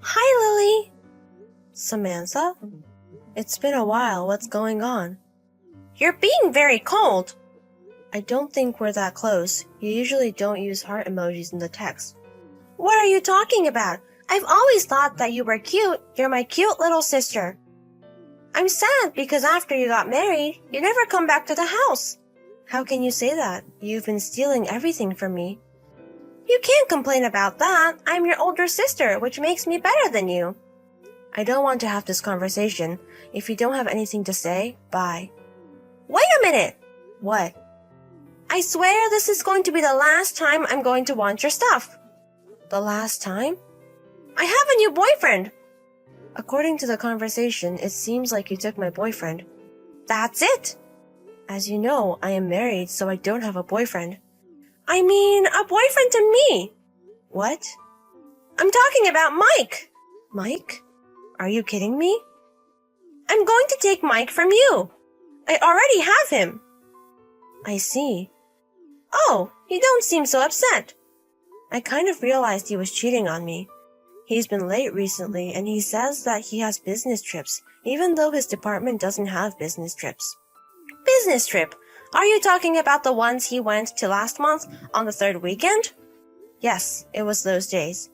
Hi, Lily. Samantha? It's been a while. What's going on? You're being very cold. I don't think we're that close. You usually don't use heart emojis in the text. What are you talking about? I've always thought that you were cute. You're my cute little sister. I'm sad because after you got married, you never come back to the house. How can you say that? You've been stealing everything from me. You can't complain about that. I'm your older sister, which makes me better than you. I don't want to have this conversation. If you don't have anything to say, bye. Wait a minute! What? I swear this is going to be the last time I'm going to want your stuff. The last time? I have a new boyfriend. According to the conversation, it seems like you took my boyfriend. That's it. As you know, I am married, so I don't have a boyfriend. I mean, a boyfriend to me. What? I'm talking about Mike. Mike? Are you kidding me? I'm going to take Mike from you. I already have him. I see. Oh, you don't seem so upset. I kind of realized he was cheating on me. He's been late recently, and he says that he has business trips, even though his department doesn't have business trips. Business trip? Are you talking about the ones he went to last month on the third weekend? Yes, it was those days.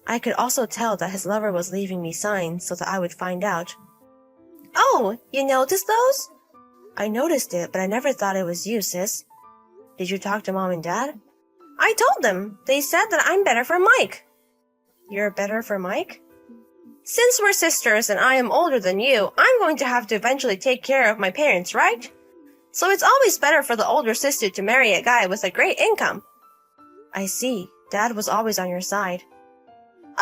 I could also tell that his lover was leaving me signs so that I would find out. Oh, you noticed those? I noticed it, but I never thought it was you, sis. Did you talk to Mom and Dad? I told them. They said that I'm better for Mike. You're better for Mike? Since we're sisters and I am older than you, I'm going to have to eventually take care of my parents, right? So it's always better for the older sister to marry a guy with a great income. I see. Dad was always on your side.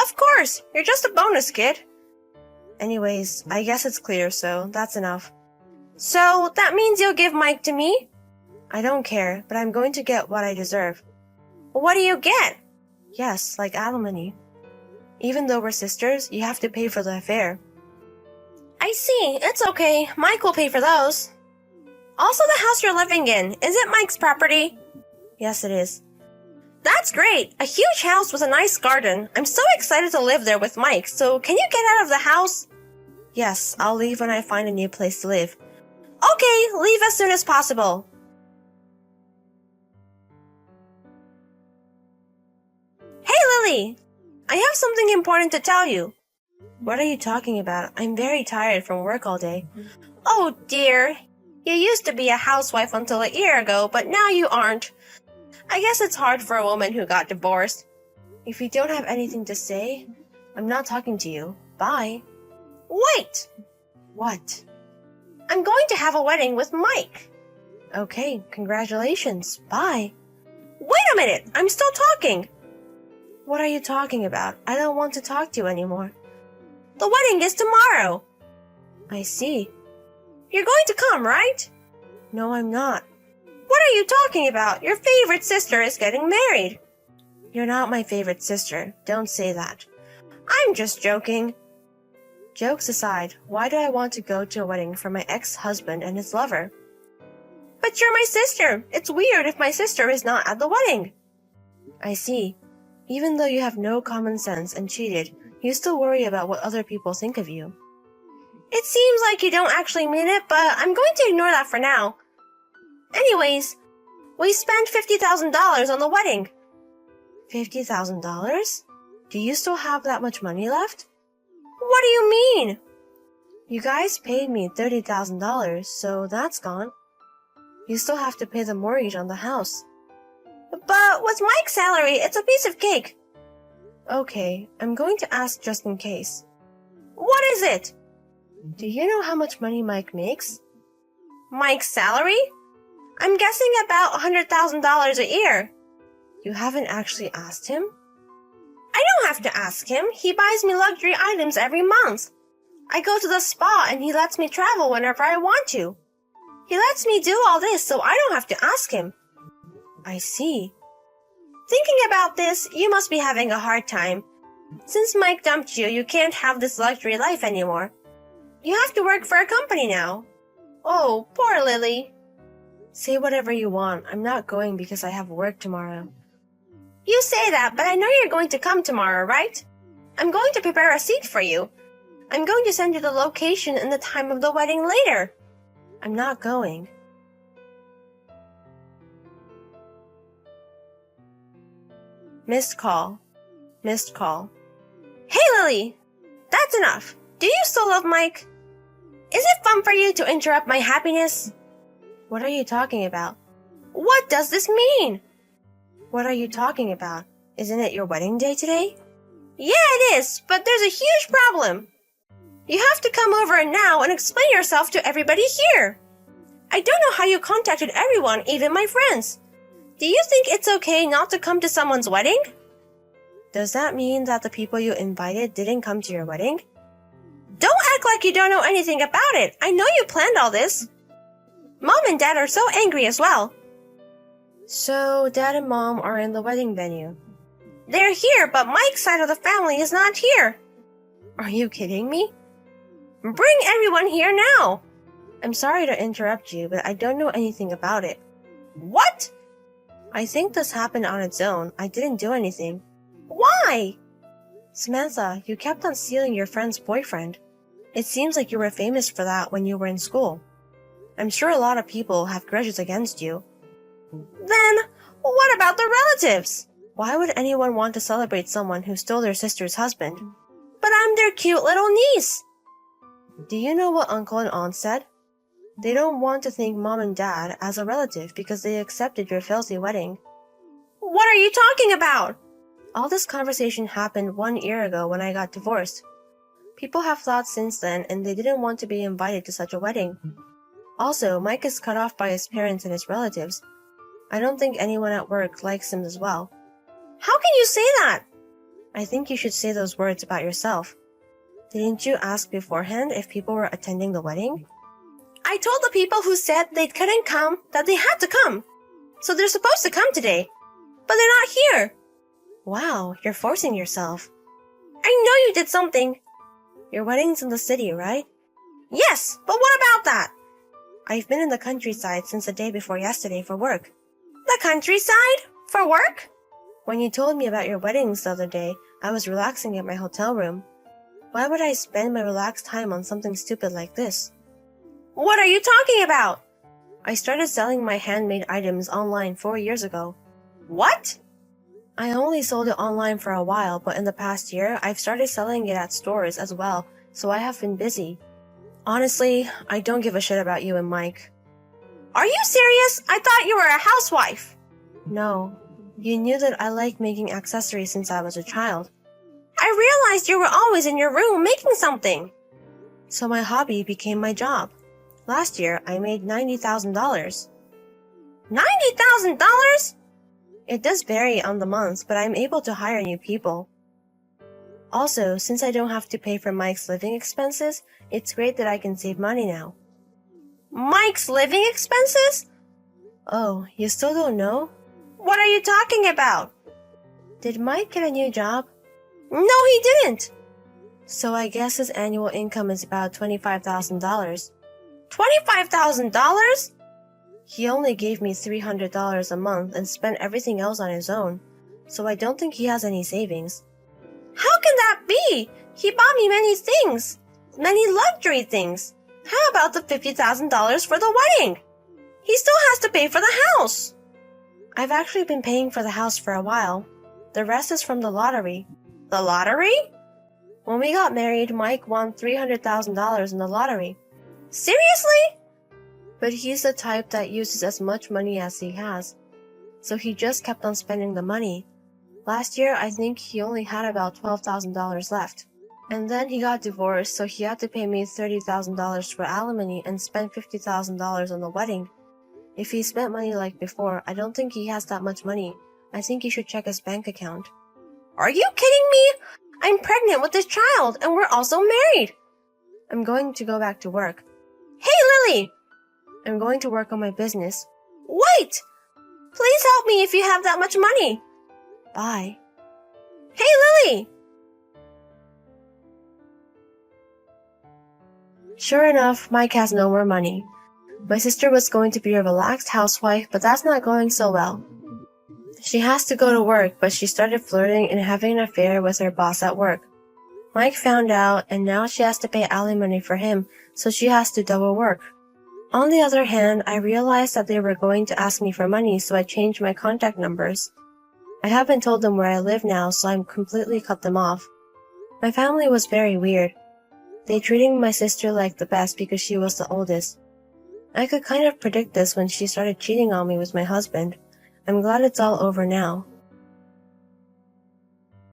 Of course! You're just a bonus kid. Anyways, I guess it's clear, so that's enough. So, that means you'll give Mike to me? I don't care, but I'm going to get what I deserve. What do you get? Yes, like alimony. Even though we're sisters, you have to pay for the affair. I see. It's okay. Mike will pay for those. Also, the house you're living in, is it Mike's property? Yes, it is. That's great. A huge house with a nice garden. I'm so excited to live there with Mike, so can you get out of the house? Yes, I'll leave when I find a new place to live. Okay, leave as soon as possible. Hey, Lily! I have something important to tell you. What are you talking about? I'm very tired from work all day. Oh dear. You used to be a housewife until a year ago, but now you aren't. I guess it's hard for a woman who got divorced. If you don't have anything to say, I'm not talking to you. Bye. Wait! What? I'm going to have a wedding with Mike. Okay, congratulations. Bye. Wait a minute! I'm still talking! What are you talking about? I don't want to talk to you anymore. The wedding is tomorrow. I see. You're going to come, right? No, I'm not. What are you talking about? Your favorite sister is getting married. You're not my favorite sister. Don't say that. I'm just joking. Jokes aside, why do I want to go to a wedding for my ex-husband and his lover? But you're my sister. It's weird if my sister is not at the wedding. I see. Even though you have no common sense and cheated, you still worry about what other people think of you. It seems like you don't actually mean it, but I'm going to ignore that for now. Anyways, we spent $50,000 on the wedding. $50,000? Do you still have that much money left? What do you mean? You guys paid me $30,000, so that's gone. You still have to pay the mortgage on the house. But with Mike's salary, it's a piece of cake. Okay, I'm going to ask just in case. What is it? Do you know how much money Mike makes? Mike's salary? I'm guessing about $100,000 a year. You haven't actually asked him? I don't have to ask him. He buys me luxury items every month. I go to the spa and he lets me travel whenever I want to. He lets me do all this so I don't have to ask him. I see. Thinking about this, you must be having a hard time. Since Mike dumped you, you can't have this luxury life anymore. You have to work for a company now. Oh, poor Lily. Say whatever you want. I'm not going because I have work tomorrow. You say that, but I know you're going to come tomorrow, right? I'm going to prepare a seat for you. I'm going to send you the location and the time of the wedding later. I'm not going. Missed call. Missed call. Hey, Lily! That's enough. Do you still love Mike? Is it fun for you to interrupt my happiness? What are you talking about? What does this mean? What are you talking about? Isn't it your wedding day today? Yeah, it is, but there's a huge problem. You have to come over now and explain yourself to everybody here. I don't know how you contacted everyone, even my friends. Do you think it's okay not to come to someone's wedding? Does that mean that the people you invited didn't come to your wedding? Don't act like you don't know anything about it. I know you planned all this. Mom and Dad are so angry as well. So, Dad and Mom are in the wedding venue. They're here, but Mike's side of the family is not here. Are you kidding me? Bring everyone here now. I'm sorry to interrupt you, but I don't know anything about it. What? I think this happened on its own. I didn't do anything. Why? Samantha, you kept on stealing your friend's boyfriend. It seems like you were famous for that when you were in school. I'm sure a lot of people have grudges against you. Then, what about the relatives? Why would anyone want to celebrate someone who stole their sister's husband? But I'm their cute little niece. Do you know what Uncle and Aunt said? They don't want to thank Mom and Dad as a relative because they accepted your filthy wedding. What are you talking about? All this conversation happened 1 year ago when I got divorced. People have thought since then and they didn't want to be invited to such a wedding. Also, Mike is cut off by his parents and his relatives. I don't think anyone at work likes him as well. How can you say that? I think you should say those words about yourself. Didn't you ask beforehand if people were attending the wedding? I told the people who said they couldn't come that they had to come. So they're supposed to come today. But they're not here. Wow, you're forcing yourself. I know you did something. Your wedding's in the city, right? Yes, but what about that? I've been in the countryside since the day before yesterday for work. The countryside? For work? When you told me about your weddings the other day, I was relaxing at my hotel room. Why would I spend my relaxed time on something stupid like this? What are you talking about? I started selling my handmade items online 4 years ago. What? I only sold it online for a while, but in the past year, I've started selling it at stores as well, so I have been busy. Honestly, I don't give a shit about you and Mike. Are you serious? I thought you were a housewife. No. You knew that I liked making accessories since I was a child. I realized you were always in your room making something. So my hobby became my job. Last year, I made $90,000. $90,000? It does vary on the months, but I'm able to hire new people. Also, since I don't have to pay for Mike's living expenses, it's great that I can save money now. Mike's living expenses? Oh, you still don't know? What are you talking about? Did Mike get a new job? No, he didn't. So I guess his annual income is about $25,000. $25,000? He only gave me $300 a month and spent everything else on his own, so I don't think he has any savings. How can that be? He bought me many things. Many luxury things. How about the $50,000 for the wedding? He still has to pay for the house. I've actually been paying for the house for a while. The rest is from the lottery. The lottery? When we got married, Mike won $300,000 in the lottery. Seriously? But he's the type that uses as much money as he has. So he just kept on spending the money. Last year, I think he only had about $12,000 left. And then he got divorced, so he had to pay me $30,000 for alimony and spend $50,000 on the wedding. If he spent money like before, I don't think he has that much money. I think he should check his bank account. Are you kidding me? I'm pregnant with this child, and we're also married. I'm going to go back to work. Hey, Lily! I'm going to work on my business. Wait! Please help me if you have that much money. Bye. Hey, Lily! Sure enough, Mike has no more money. My sister was going to be a relaxed housewife, but that's not going so well. She has to go to work, but she started flirting and having an affair with her boss at work. Mike found out, and now she has to pay alimony for him, so she has to double work. On the other hand, I realized that they were going to ask me for money, so I changed my contact numbers. I haven't told them where I live now, so I'm completely cut them off. My family was very weird. They treated my sister like the best because she was the oldest. I could kind of predict this when she started cheating on me with my husband. I'm glad it's all over now.